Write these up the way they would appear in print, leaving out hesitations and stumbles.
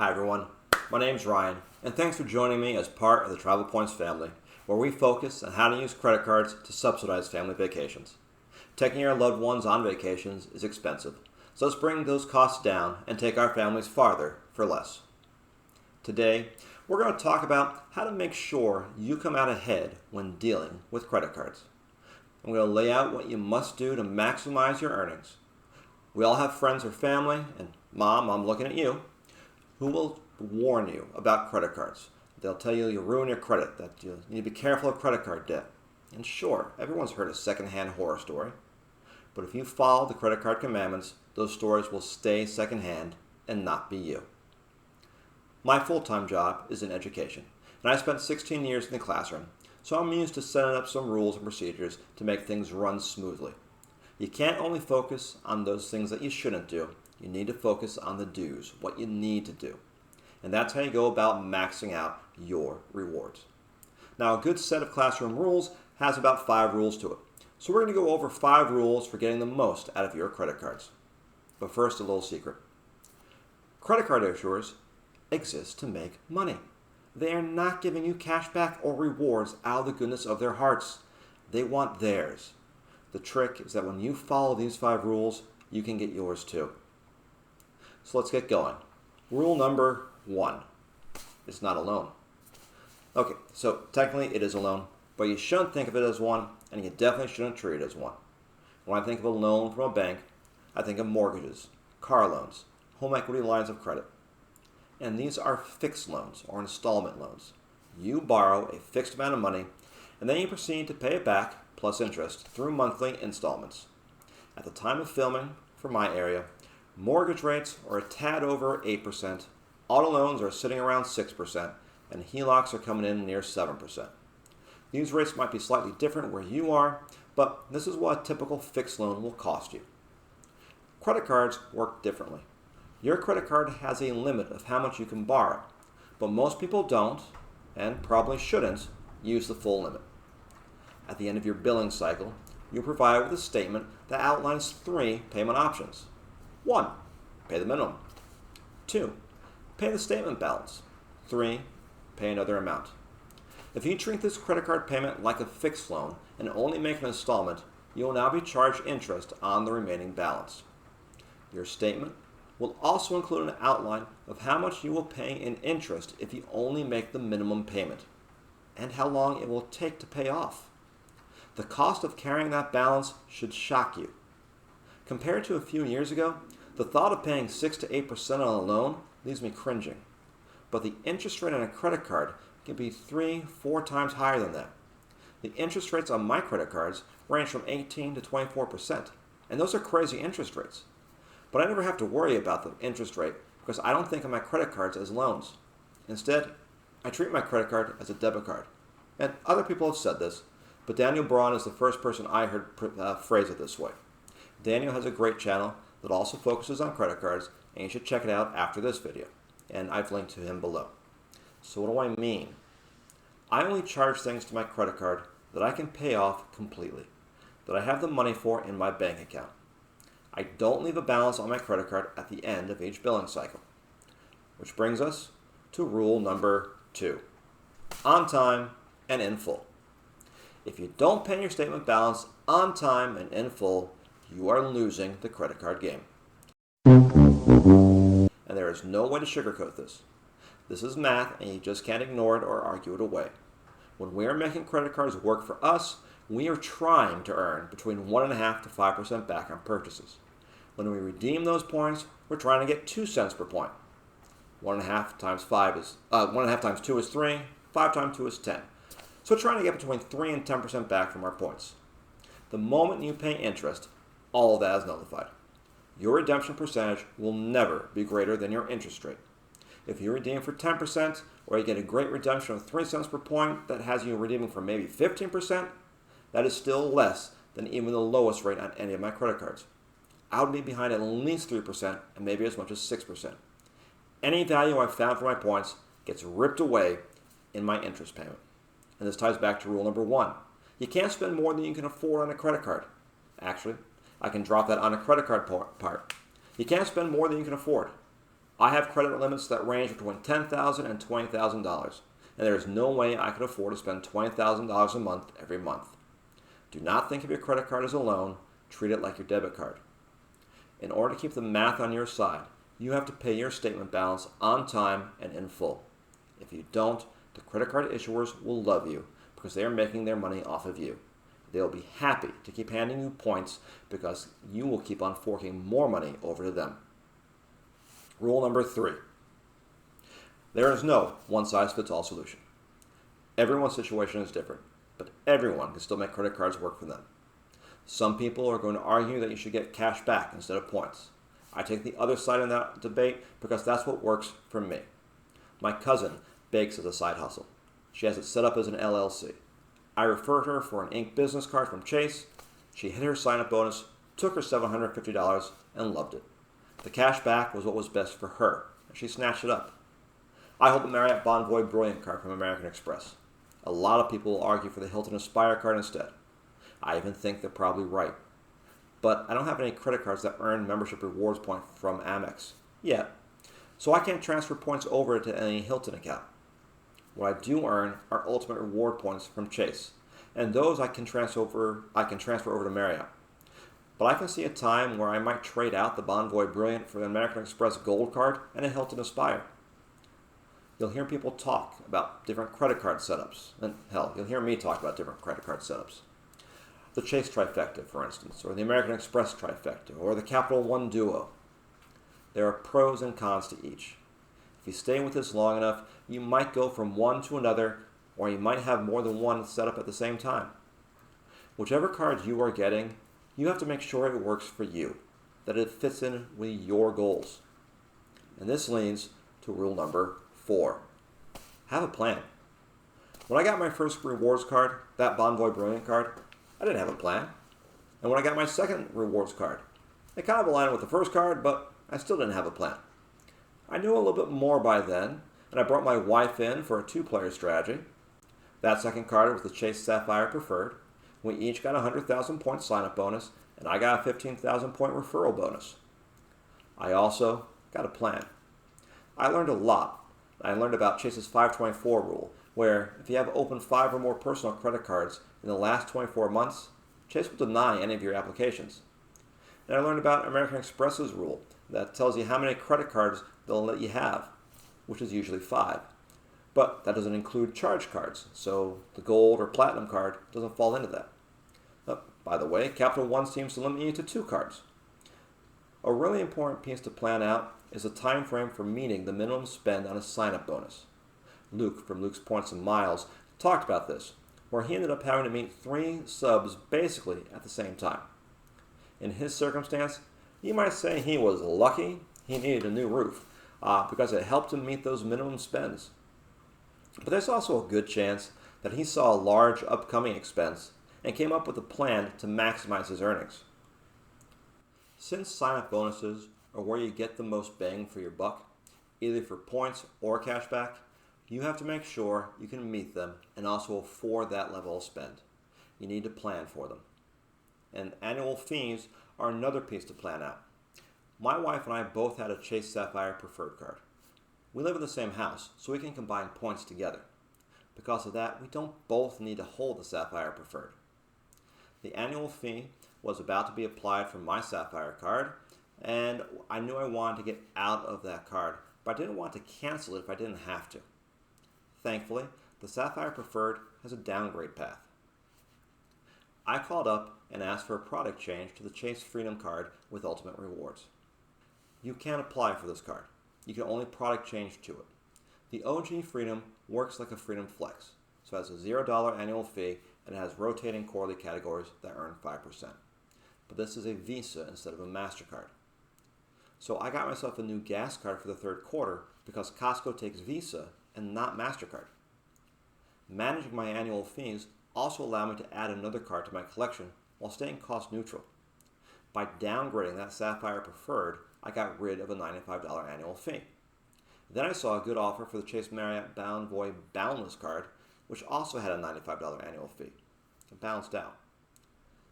Hi everyone, my name's Ryan, and thanks for joining me as part of the Travel Points family, where we focus on how to use credit cards to subsidize family vacations. Taking your loved ones on vacations is expensive, so let's bring those costs down and take our families farther for less. Today, we're going to talk about how to make sure you come out ahead when dealing with credit cards. I'm going to lay out what you must do to maximize your earnings. We all have friends or family, and Mom, I'm looking at you, who will warn you about credit cards. They'll tell you you'll ruin your credit, that you need to be careful of credit card debt. And sure, everyone's heard a secondhand horror story. But if you follow the credit card commandments, those stories will stay secondhand and not be you. My full-time job is in education, and I spent 16 years in the classroom, so I'm used to setting up some rules and procedures to make things run smoothly. You can't only focus on those things that you shouldn't do. You need to focus on the do's, what you need to do. And that's how you go about maxing out your rewards. Now, a good set of classroom rules has about 5 rules to it. So we're going to go over 5 rules for getting the most out of your credit cards. But first, a little secret. Credit card issuers exist to make money. They are not giving you cash back or rewards out of the goodness of their hearts. They want theirs. The trick is that when you follow these 5 rules, you can get yours too. So let's get going. Rule number 1. It's not a loan. Okay, so technically it is a loan, but you shouldn't think of it as one, and you definitely shouldn't treat it as one. When I think of a loan from a bank, I think of mortgages, car loans, home equity lines of credit. And these are fixed loans or installment loans. You borrow a fixed amount of money, and then you proceed to pay it back plus interest through monthly installments. At the time of filming, for my area, mortgage rates are a tad over 8%, auto loans are sitting around 6%, and HELOCs are coming in near 7%. These rates might be slightly different where you are, but this is what a typical fixed loan will cost you. Credit cards work differently. Your credit card has a limit of how much you can borrow, but most people don't, and probably shouldn't, use the full limit. At the end of your billing cycle, you're provided with a statement that outlines 3 payment options. 1. Pay the minimum. 2. Pay the statement balance. 3. Pay another amount. If you treat this credit card payment like a fixed loan and only make an installment, you will now be charged interest on the remaining balance. Your statement will also include an outline of how much you will pay in interest if you only make the minimum payment, and how long it will take to pay off. The cost of carrying that balance should shock you. Compared to a few years ago, the thought of paying 6 to 8% on a loan leaves me cringing. But the interest rate on a credit card can be 3-4 times higher than that. The interest rates on my credit cards range from 18 to 24%, and those are crazy interest rates. But I never have to worry about the interest rate because I don't think of my credit cards as loans. Instead, I treat my credit card as a debit card. And other people have said this, but Daniel Braun is the first person I heard phrase it this way. Daniel has a great channel that also focuses on credit cards, and you should check it out after this video. And I've linked to him below. So what do I mean? I only charge things to my credit card that I can pay off completely, that I have the money for in my bank account. I don't leave a balance on my credit card at the end of each billing cycle. Which brings us to rule number 2. On time and in full. If you don't pay your statement balance on time and in full, you are losing the credit card game. And there is no way to sugarcoat this. This is math, and you just can't ignore it or argue it away. When we are making credit cards work for us, we are trying to earn between 1.5% to 5% back on purchases. When we redeem those points, we're trying to get 2 cents per point. 1.5 times 1.5 times 2 is 3. 5 times 2 is 10. So we're trying to get between 3 and 10% back from our points. The moment you pay interest, all of that is nullified. Your redemption percentage will never be greater than your interest rate. If you redeem for 10%, or you get a great redemption of 3 cents per point that has you redeeming for maybe 15%, that is still less than even the lowest rate on any of my credit cards. I would be behind at least 3% and maybe as much as 6%. Any value I've found for my points gets ripped away in my interest payment. And this ties back to rule number 1. You can't spend more than you can afford on a credit card. Actually, I can drop that on a credit card part. You can't spend more than you can afford. I have credit limits that range between $10,000 and $20,000, and there is no way I could afford to spend $20,000 a month every month. Do not think of your credit card as a loan. Treat it like your debit card. In order to keep the math on your side, you have to pay your statement balance on time and in full. If you don't, the credit card issuers will love you because they are making their money off of you. They'll be happy to keep handing you points because you will keep on forking more money over to them. Rule number 3. There is no one-size-fits-all solution. Everyone's situation is different, but everyone can still make credit cards work for them. Some people are going to argue that you should get cash back instead of points. I take the other side in that debate because that's what works for me. My cousin bakes as a side hustle. She has it set up as an LLC. I referred her for an Inc. business card from Chase. She hit her sign-up bonus, took her $750, and loved it. The cash back was what was best for her, and she snatched it up. I hold the Marriott Bonvoy Brilliant card from American Express. A lot of people will argue for the Hilton Aspire card instead. I even think they're probably right. But I don't have any credit cards that earn membership rewards points from Amex yet, so I can't transfer points over to any Hilton account. What I do earn are ultimate reward points from Chase, and those I can transfer over to Marriott. But I can see a time where I might trade out the Bonvoy Brilliant for the American Express Gold card and a Hilton Aspire. You'll hear people talk about different credit card setups, and hell, you'll hear me talk about different credit card setups. The Chase trifecta, for instance, or the American Express trifecta, or the Capital One duo. There are pros and cons to each. If you stay with this long enough, you might go from one to another, or you might have more than one set up at the same time. Whichever card you are getting, you have to make sure it works for you, that it fits in with your goals. And this leads to rule number 4. Have a plan. When I got my first rewards card, that Bonvoy Brilliant card, I didn't have a plan. And when I got my second rewards card, it kind of aligned with the first card, but I still didn't have a plan. I knew a little bit more by then, and I brought my wife in for a 2-player strategy. That second card was the Chase Sapphire Preferred. We each got a 100,000 point sign-up bonus, and I got a 15,000 point referral bonus. I also got a plan. I learned a lot. I learned about Chase's 524 rule, where if you have opened 5 or more personal credit cards in the last 24 months, Chase will deny any of your applications. And I learned about American Express's rule that tells you how many credit cards they'll let you have, which is usually 5. But that doesn't include charge cards, so the gold or platinum card doesn't fall into that. By the way, Capital One seems to limit you to 2 cards. A really important piece to plan out is the time frame for meeting the minimum spend on a sign-up bonus. Luke from Luke's Points and Miles talked about this, where he ended up having to meet 3 subs basically at the same time. In his circumstance, you might say he was lucky he needed a new roof because it helped him meet those minimum spends. But there's also a good chance that he saw a large upcoming expense and came up with a plan to maximize his earnings. Since sign-up bonuses are where you get the most bang for your buck, either for points or cashback, you have to make sure you can meet them and also afford that level of spend. You need to plan for them. And annual fees are another piece to plan out. My wife and I both had a Chase Sapphire Preferred card. We live in the same house, so we can combine points together. Because of that, we don't both need to hold the Sapphire Preferred. The annual fee was about to be applied for my Sapphire card, and I knew I wanted to get out of that card, but I didn't want to cancel it if I didn't have to. Thankfully, the Sapphire Preferred has a downgrade path. I called up and asked for a product change to the Chase Freedom card with Ultimate Rewards. You can't apply for this card. You can only product change to it. The OG Freedom works like a Freedom Flex, so it has a $0 annual fee and it has rotating quarterly categories that earn 5%. But this is a Visa instead of a MasterCard. So I got myself a new gas card for the third quarter because Costco takes Visa and not MasterCard. Managing my annual fees also allowed me to add another card to my collection while staying cost neutral. By downgrading that Sapphire Preferred, I got rid of a $95 annual fee. Then I saw a good offer for the Chase Marriott Bonvoy Boundless card, which also had a $95 annual fee. It balanced out.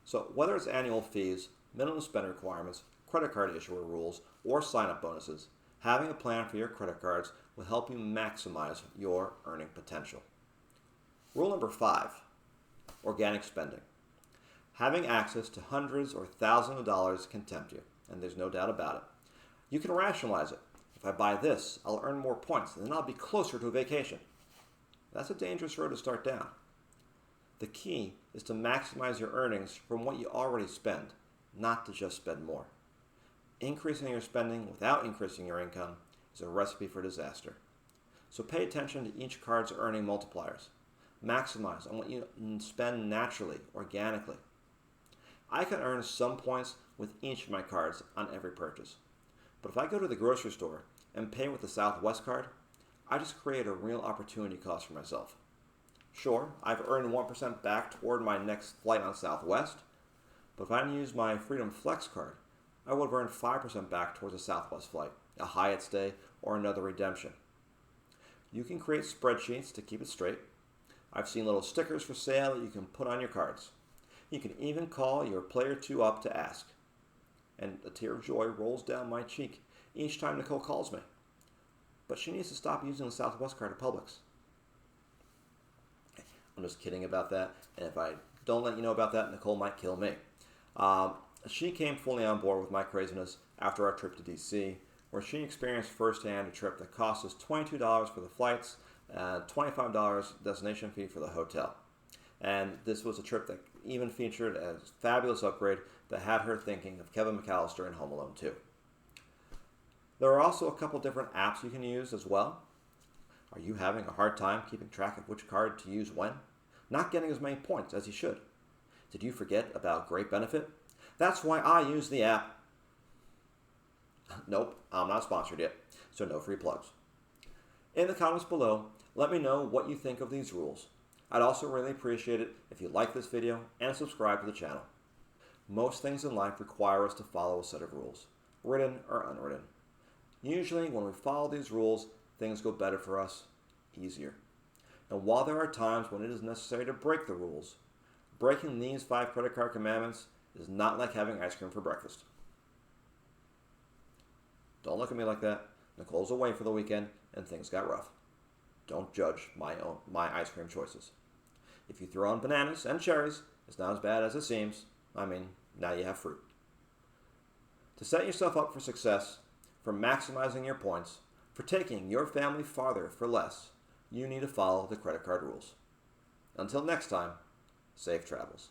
So whether it's annual fees, minimum spend requirements, credit card issuer rules, or sign-up bonuses, Having a plan for your credit cards will help you maximize your earning potential. Rule number 5, organic spending. Having access to hundreds or thousands of dollars can tempt you, and there's no doubt about it. You can rationalize it. If I buy this, I'll earn more points, and then I'll be closer to a vacation. That's a dangerous road to start down. The key is to maximize your earnings from what you already spend, not to just spend more. Increasing your spending without increasing your income is a recipe for disaster. So pay attention to each card's earning multipliers. Maximize on what you spend naturally, organically. I can earn some points with each of my cards on every purchase. But if I go to the grocery store and pay with the Southwest card, I just create a real opportunity cost for myself. Sure, I've earned 1% back toward my next flight on Southwest, but if I didn't use my Freedom Flex card, I would have earned 5% back towards a Southwest flight, a Hyatt stay, or another redemption. You can create spreadsheets to keep it straight. I've seen little stickers for sale that you can put on your cards. You can even call your player 2 up to ask. And a tear of joy rolls down my cheek each time Nicole calls me. But she needs to stop using the Southwest card at Publix. I'm just kidding about that. And if I don't let you know about that, Nicole might kill me. She came fully on board with my craziness after our trip to DC, where she experienced firsthand a trip that cost us $22 for the flights and $25 destination fee for the hotel. And this was a trip that even featured a fabulous upgrade that had her thinking of Kevin McAllister in Home Alone 2. There are also a couple different apps you can use as well. Are you having a hard time keeping track of which card to use when? Not getting as many points as you should? Did you forget about Great Benefit? That's why I use the app. Nope, I'm not sponsored yet, so no free plugs. In the comments below, let me know what you think of these rules. I'd also really appreciate it if you like this video and subscribe to the channel. Most things in life require us to follow a set of rules, written or unwritten. Usually when we follow these rules, things go better for us, easier. And while there are times when it is necessary to break the rules, breaking these 5 credit card commandments is not like having ice cream for breakfast. Don't look at me like that. Nicole's away for the weekend and things got rough. Don't judge my ice cream choices. If you throw in bananas and cherries, it's not as bad as it seems. I mean, now you have fruit. To set yourself up for success, for maximizing your points, for taking your family farther for less, you need to follow the credit card rules. Until next time, safe travels.